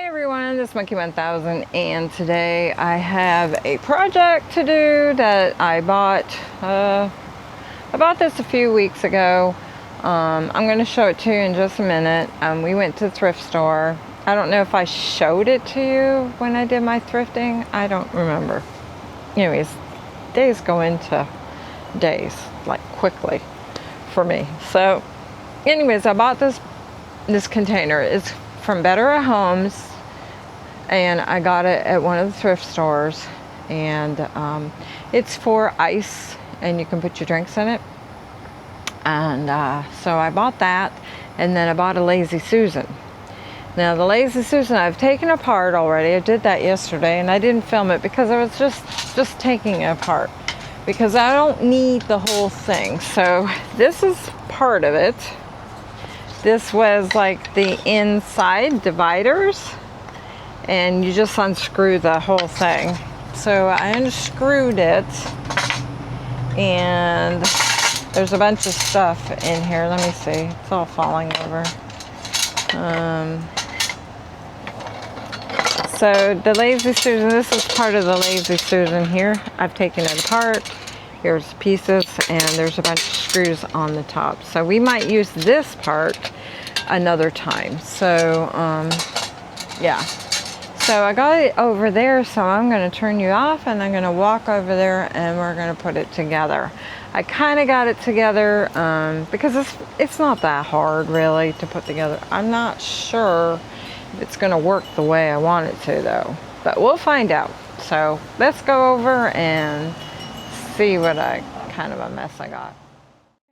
Hey everyone, this is Monkey 1000 and today I have a project to do that I bought. I bought this a few weeks ago. I'm going to show it to you in just a minute. We went to the thrift store. I don't know if I showed it to you when I did my thrifting. I don't remember. Anyways, days go into days, like quickly for me. So anyways, I bought this container. It's from Better at Homes, and I got it at one of the thrift stores, and it's for ice, and you can put your drinks in it. And so I bought that, and then I bought a Lazy Susan. Now the Lazy Susan I've taken apart already. I did that yesterday, and I didn't film it because I was just taking it apart because I don't need the whole thing. So this is part of it. This was like the inside dividers, and you just unscrew the whole thing. So I unscrewed it, and there's a bunch of stuff in here. Let me see. It's all falling over. So the Lazy Susan, this is part of the Lazy Susan here. I've taken it apart. Here's pieces, and there's a bunch of screws on the top. So we might use this part another time. So yeah. So I got it over there, so I'm going to turn you off, and I'm going to walk over there, and we're going to put it together. I kind of got it together because it's not that hard really to put together. I'm not sure if it's going to work the way I want it to though, but we'll find out. So let's go over and see what kind of a mess I got.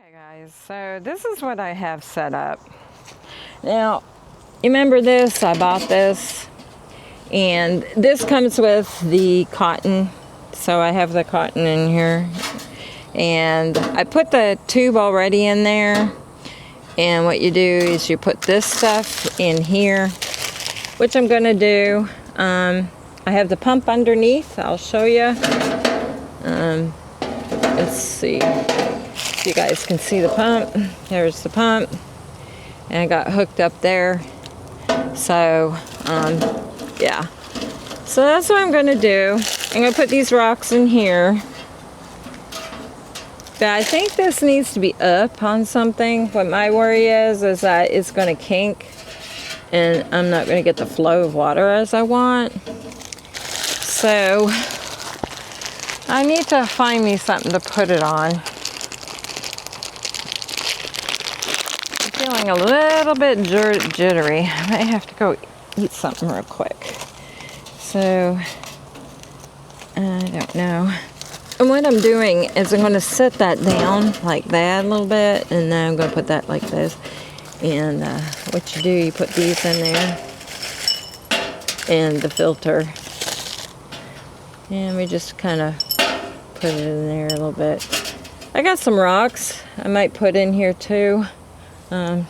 Okay guys, so this is what I have set up. Now, you remember this? I bought this, and this comes with the cotton. So I have the cotton in here, and I put the tube already in there. And what you do is you put this stuff in here, which I'm going to do. I have the pump underneath. I'll show you. Let's see if you guys can see the pump. There's the pump, and I got hooked up there. So yeah, so that's what I'm going to do. I'm going to put these rocks in here, but I think this needs to be up on something. What my worry is that it's going to kink, and I'm not going to get the flow of water as I want. So I need to find me something to put it on. I'm feeling a little bit jittery. I might have to go eat something real quick. So I don't know. And what I'm doing is I'm going to set that down like that a little bit, and then I'm going to put that like this. And what you do, you put these in there, and the filter, and we just kind of put it in there a little bit. I got some rocks I might put in here too. I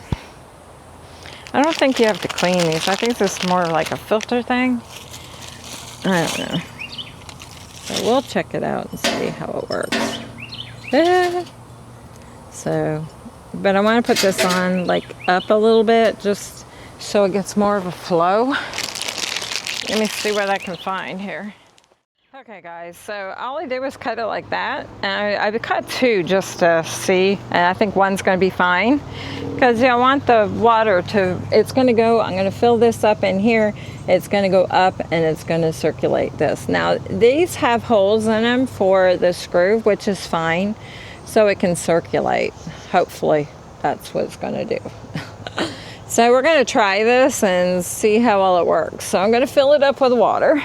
don't think you have to clean these. I think this is more like a filter thing. I don't know. So we'll check it out and see how it works. So, but I want to put this on like up a little bit, just so it gets more of a flow. Let me see what I can find here. Okay guys, so all I did was cut it like that, and I cut two just to see, and I think one's going to be fine, because I want the water to, it's going to go, I'm going to fill this up in here, it's going to go up, and it's going to circulate this. Now these have holes in them for the screw, which is fine, so it can circulate. Hopefully that's what it's going to do. So we're going to try this and see how well it works. So I'm going to fill it up with water.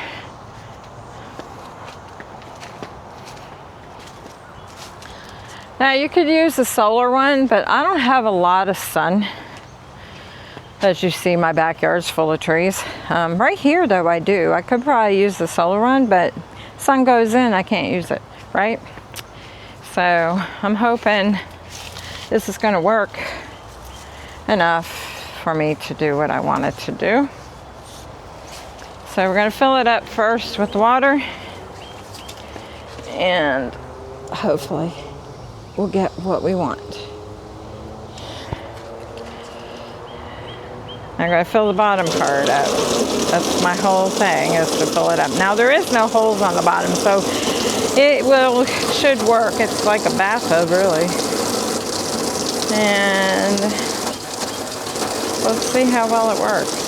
Now you could use the solar one, but I don't have a lot of sun. As you see, my backyard's full of trees. Right here though I do. I could probably use the solar one, but sun goes in, I can't use it, right? So I'm hoping this is going to work enough for me to do what I want it to do. So we're going to fill it up first with water, and hopefully we'll get what we want. I'm going to fill the bottom part up. That's my whole thing, is to fill it up. Now there is no holes on the bottom, so should work. It's like a bathtub, really. And let's see how well it works.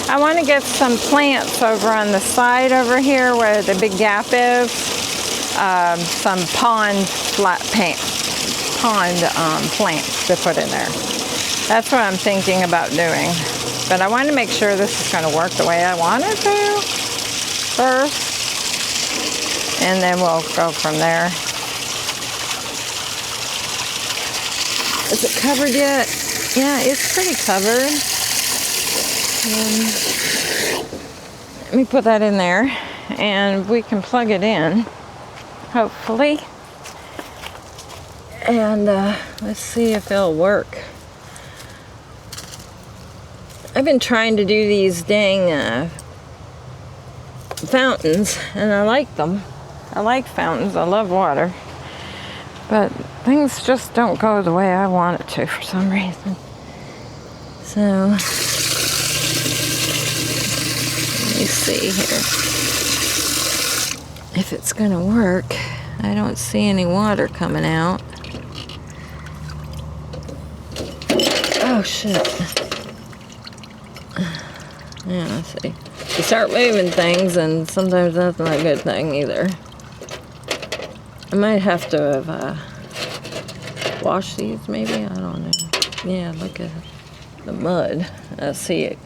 I want to get some plants over on the side over here where the big gap is. Some pond plants to put in there. That's what I'm thinking about doing. But I want to make sure this is going to work the way I want it to first. And then we'll go from there. Is it covered yet? Yeah, it's pretty covered. Let me put that in there and we can plug it in, hopefully. And let's see if it'll work. I've been trying to do these dang fountains, and I like them. I like fountains. I love water. But things just don't go the way I want it to for some reason. So, let me see here. If it's going to work. I don't see any water coming out. Oh, shit. Yeah, let's see. You start moving things, and sometimes that's not a good thing either. I might have to have washed these, maybe. I don't know. Yeah, look at the mud. I see it.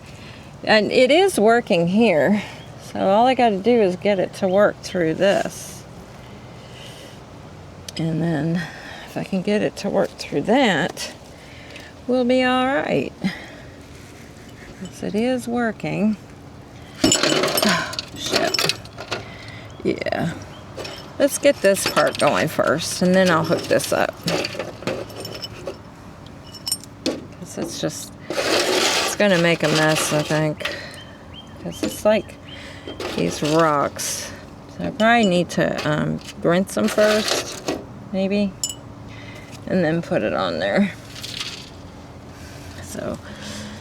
And it is working here. So all I got to do is get it to work through this. And then if I can get it to work through that, we'll be all right. Yes, it is working. Oh, shit. Yeah. Let's get this part going first, and then I'll hook this up. Because it's going to make a mess, I think. Because it's like these rocks. So I probably need to rinse them first, maybe, and then put it on there. So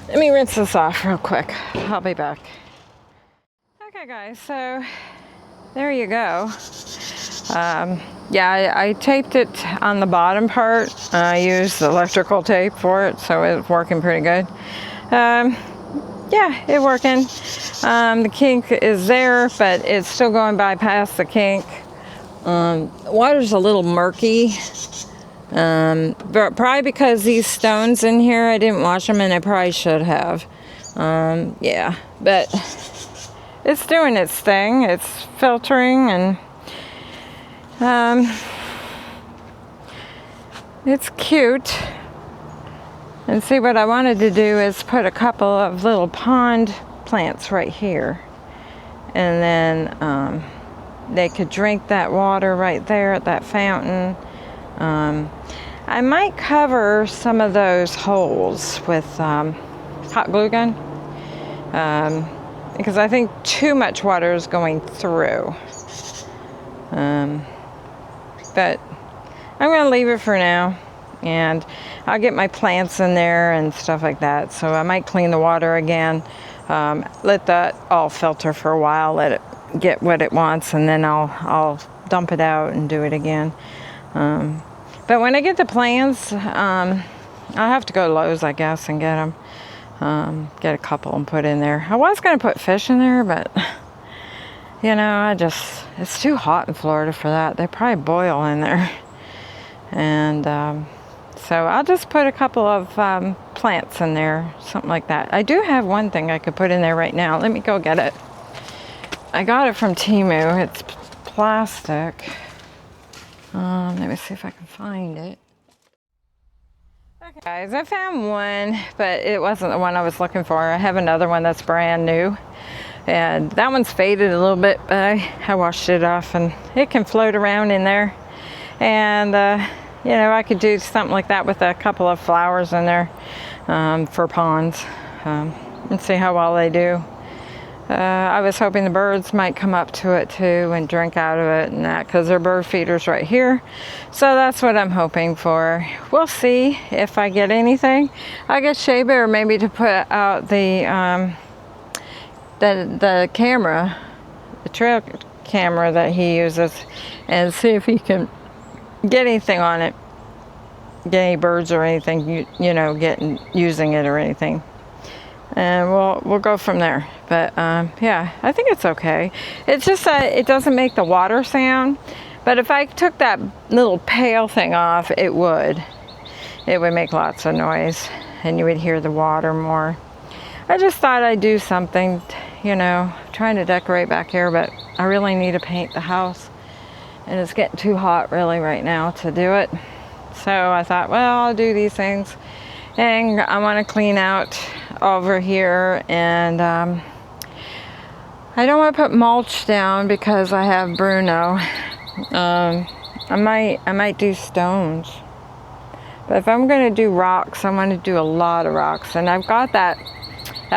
let me rinse this off real quick. I'll be back. Okay, guys, so there you go. Yeah, I taped it on the bottom part. I used electrical tape for it, so it's working pretty good. Yeah, it's working. The kink is there, but it's still going by past the kink. The water's a little murky. But probably because these stones in here, I didn't wash them, and I probably should have. Yeah, but it's doing its thing. It's filtering, and it's cute. And see, what I wanted to do is put a couple of little pond plants right here, and then they could drink that water right there at that fountain. I might cover some of those holes with hot glue gun, because I think too much water is going through. But I'm going to leave it for now, and I'll get my plants in there and stuff like that. So I might clean the water again, let that all filter for a while, let it get what it wants, and then I'll dump it out and do it again. But when I get the plants, I'll have to go to Lowe's, I guess, and get them. Get a couple and put in there. I was going to put fish in there, but you know, it's too hot in Florida for that. They probably boil in there. And so I'll just put a couple of plants in there, something like that. I do have one thing I could put in there right now. Let me go get it. I got it from Temu. It's plastic. Let me see if I can find it. Okay, guys, I found one, but it wasn't the one I was looking for. I have another one that's brand new, and that one's faded a little bit, but I washed it off, and it can float around in there. And you know, I could do something like that with a couple of flowers in there for ponds, and see how well they do. I was hoping the birds might come up to it too and drink out of it and that, because they're bird feeders right here. So that's what I'm hoping for. We'll see if I get anything. I get Shea Bear maybe to put out the camera, the trail camera that he uses, and see if he can get anything on it, get any birds or anything, you know, using it or anything. And we'll go from there. But yeah, I think it's okay. It's just that it doesn't make the water sound. But if I took that little pail thing off, it would make lots of noise, and you would hear the water more. I just thought I'd do something, you know, trying to decorate back here, but I really need to paint the house, and it's getting too hot really right now to do it. So I thought, well, I'll do these things, and I want to clean out over here, and I don't want to put mulch down because I have Bruno. I might do stones, but if I'm going to do rocks, I want to do a lot of rocks, and I've got that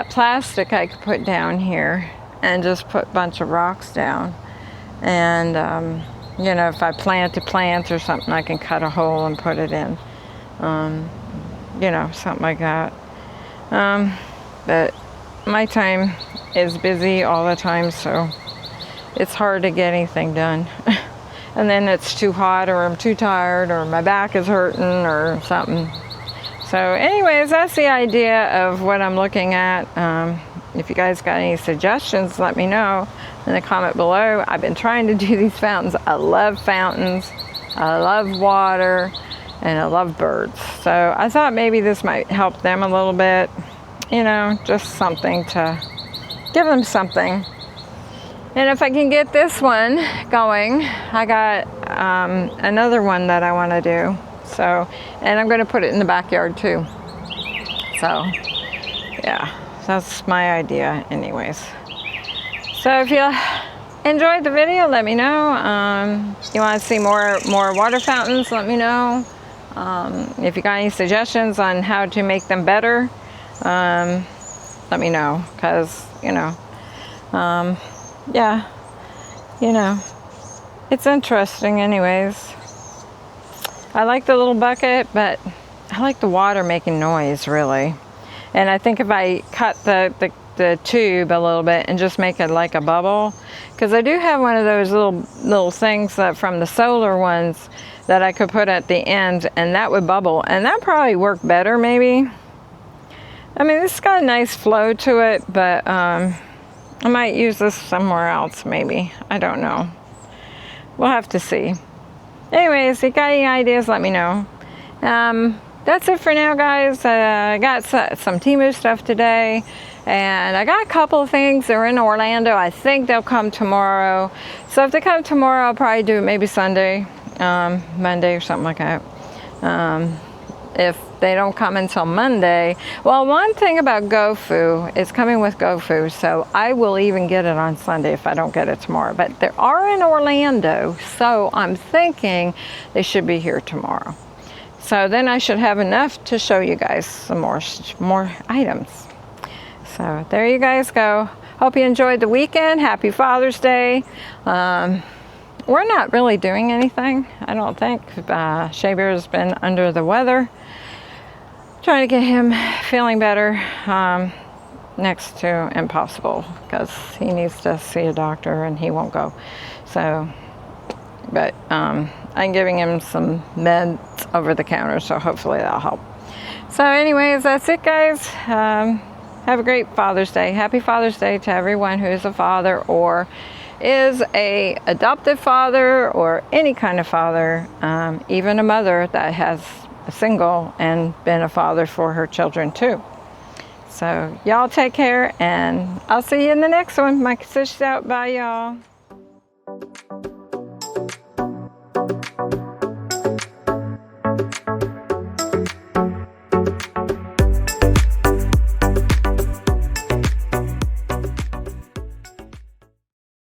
plastic I could put down here and just put a bunch of rocks down, and you know, if I plant a plant or something, I can cut a hole and put it in, you know, something like that. But my time is busy all the time, so it's hard to get anything done. And then it's too hot, or I'm too tired, or my back is hurting or something. So anyways, that's the idea of what I'm looking at. If you guys got any suggestions, let me know in the comment below. I've been trying to do these fountains. I love fountains, I love water, and I love birds. So I thought maybe this might help them a little bit. You know, just something to give them something. And if I can get this one going, I got another one that I want to do. So, and I'm going to put it in the backyard too. So, yeah, that's my idea anyways. So if you enjoyed the video, let me know. You want to see more water fountains, let me know. If you got any suggestions on how to make them better, let me know, because, you know, yeah, you know, it's interesting anyways. I like the little bucket, but I like the water making noise, really. And I think if I cut the tube a little bit and just make it like a bubble, because I do have one of those little things that from the solar ones that I could put at the end, and that would bubble, and that probably work better maybe. I mean, this has got a nice flow to it, but I might use this somewhere else maybe. I don't know. We'll have to see. Anyways, if you got any ideas, let me know. That's it for now, guys. I got some Temu stuff today, and I got a couple of things. They're in Orlando. I think they'll come tomorrow. So if they come tomorrow, I'll probably do it maybe Sunday, Monday or something like that. If they don't come until Monday, well, one thing about GoFu, it's coming with GoFu, so I will even get it on Sunday if I don't get it tomorrow. But they are in Orlando, so I'm thinking they should be here tomorrow. So then I should have enough to show you guys some more items. So there you guys go. Hope you enjoyed the weekend. Happy Father's Day. We're not really doing anything, I don't think. Shea Bear's been under the weather. Trying to get him feeling better. Next to impossible, because he needs to see a doctor and he won't go. So, but I'm giving him some meds over the counter, so hopefully that'll help. So anyways, that's it, guys. Have a great Father's Day. Happy Father's Day to everyone who is a father or is a adopted father or any kind of father, even a mother that has a single and been a father for her children too. So y'all take care, and I'll see you in the next one. My sister's out. Bye, y'all.